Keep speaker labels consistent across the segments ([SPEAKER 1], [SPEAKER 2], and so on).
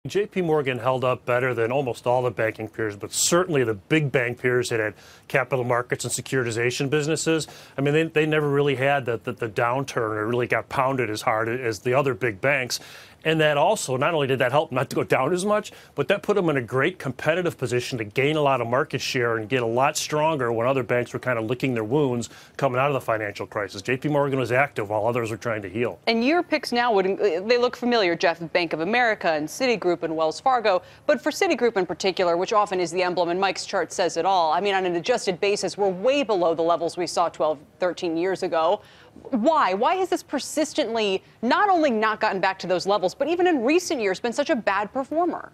[SPEAKER 1] JP Morgan held up better than almost all the banking peers, but certainly the big bank peers that had capital markets and securitization businesses. I mean, they never really had the downturn or really got pounded as hard as the other big banks. And that also, not only did that help not to go down as much, but that put them in a great competitive position to gain a lot of market share and get a lot stronger when other banks were kind of licking their wounds coming out of the financial crisis. JP Morgan was active while others were trying to heal.
[SPEAKER 2] And your picks now, they look familiar, Jeff, Bank of America and Citigroup and Wells Fargo. But for Citigroup in particular, which often is the emblem, and Mike's chart says it all, I mean, on an adjusted basis, we're way below the levels we saw 12, 13 years ago. Why? Why has this persistently not only not gotten back to those levels, but even in recent years been such a bad performer?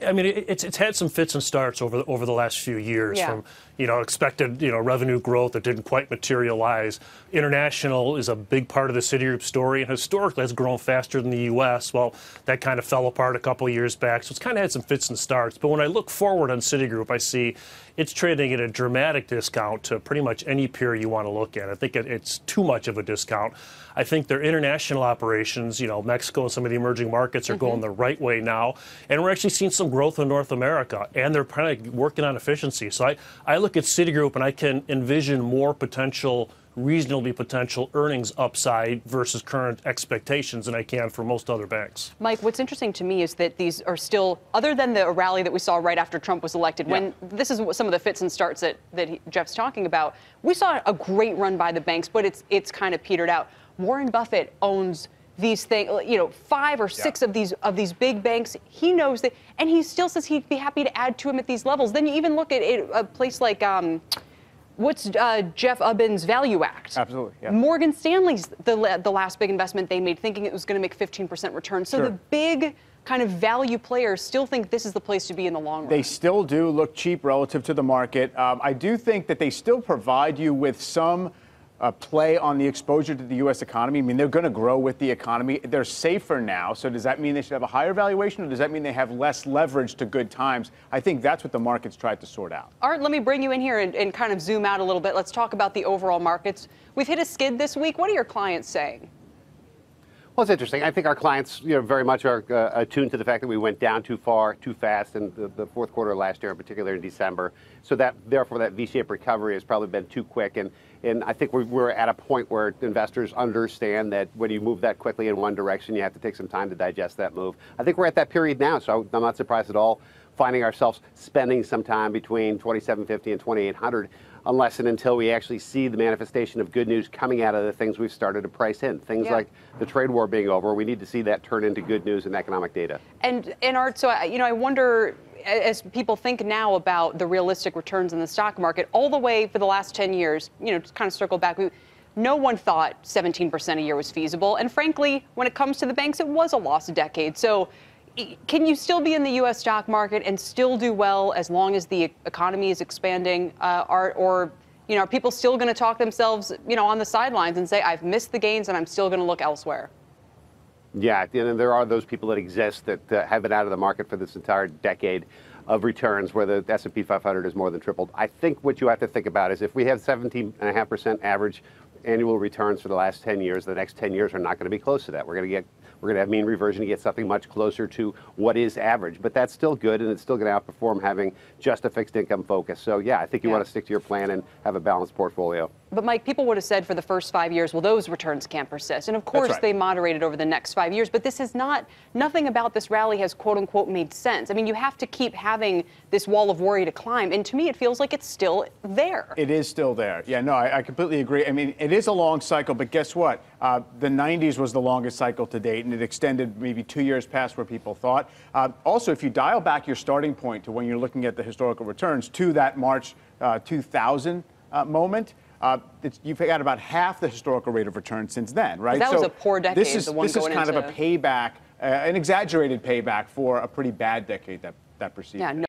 [SPEAKER 1] I mean, it's had some fits and starts over the last few years.
[SPEAKER 2] Yeah.
[SPEAKER 1] From expected revenue growth that didn't quite materialize. International is a big part of the Citigroup story, and historically has grown faster than the U.S. Well, that kind of fell apart a couple of years back, so it's kind of had some fits and starts. But when I look forward on Citigroup, I see it's trading at a dramatic discount to pretty much any peer you want to look at. I think it's too much of a discount. I think their international operations, Mexico and some of the emerging markets are going the right way now. And we're actually seeing some growth in North America, and they're kind of working on efficiency. So I look at Citigroup and I can envision more reasonably potential earnings upside versus current expectations than I can for most other banks.
[SPEAKER 2] Mike, what's interesting to me is that these are still, other than the rally that we saw right after Trump was elected, when this is some of the fits and starts that Jeff's talking about, we saw a great run by the banks, but it's kind of petered out. Warren Buffett owns these things, 5 or 6 of these big banks. He knows that, and he still says he'd be happy to add to him at these levels. Then you even look at a place like what's Jeff Ubben's Value Act?
[SPEAKER 3] Absolutely. Yeah.
[SPEAKER 2] Morgan Stanley's the last big investment they made, thinking it was going to make 15% return. So the big kind of value players still think this is the place to be in the long run.
[SPEAKER 3] They still do look cheap relative to the market. I do think that they still provide you with some play on the exposure to the U.S. economy. I mean, they're going to grow with the economy. They're safer now. So does that mean they should have a higher valuation, or does that mean they have less leverage to good times? I think that's what the market's tried to sort out.
[SPEAKER 2] Art, let me bring you in here and kind of zoom out a little bit. Let's talk about the overall markets. We've hit a skid this week. What are your clients saying?
[SPEAKER 4] Well, it's interesting. I think our clients, very much are attuned to the fact that we went down too far, too fast in the fourth quarter of last year, in particular in December. So therefore, that V-shaped recovery has probably been too quick. And I think we're at a point where investors understand that when you move that quickly in one direction, you have to take some time to digest that move. I think we're at that period now, so I'm not surprised at all finding ourselves spending some time between 2750 and 2800, unless and until we actually see the manifestation of good news coming out of the things we've started to price in. Things like the trade war being over. We need to see that turn into good news and economic data.
[SPEAKER 2] And Art, so I wonder, as people think now about the realistic returns in the stock market, all the way for the last 10 years, to kind of circle back, no one thought 17% a year was feasible. And frankly, when it comes to the banks, it was a lost decade. So can you still be in the U.S. stock market and still do well as long as the economy is expanding, Art? Or, are people still going to talk themselves, on the sidelines and say, I've missed the gains and I'm still going to look elsewhere?
[SPEAKER 4] Yeah, and there are those people that exist that have been out of the market for this entire decade of returns where the S&P 500 is more than tripled. I think what you have to think about is if we have 17.5% average annual returns for the last 10 years, the next 10 years are not going to be close to that. We're going to have mean reversion to get something much closer to what is average. But that's still good, and it's still going to outperform having just a fixed income focus. So, yeah, I think you want to stick to your plan and have a balanced portfolio.
[SPEAKER 2] But, Mike, people would have said for the first 5 years, well, those returns can't persist. And, of course, they moderated over the next 5 years. But this is nothing about this rally has, quote, unquote, made sense. I mean, you have to keep having this wall of worry to climb. And to me, it feels like it's still there.
[SPEAKER 3] It is still there. Yeah, no, I completely agree. I mean, it is a long cycle, but guess what? The 90s was the longest cycle to date, and it extended maybe 2 years past where people thought. Also, if you dial back your starting point to when you're looking at the historical returns to that March 2000 moment, you've got about half the historical rate of return since then, right?
[SPEAKER 2] That was a poor decade.
[SPEAKER 3] This is kind of a payback, an exaggerated payback for a pretty bad decade that preceded. Yeah,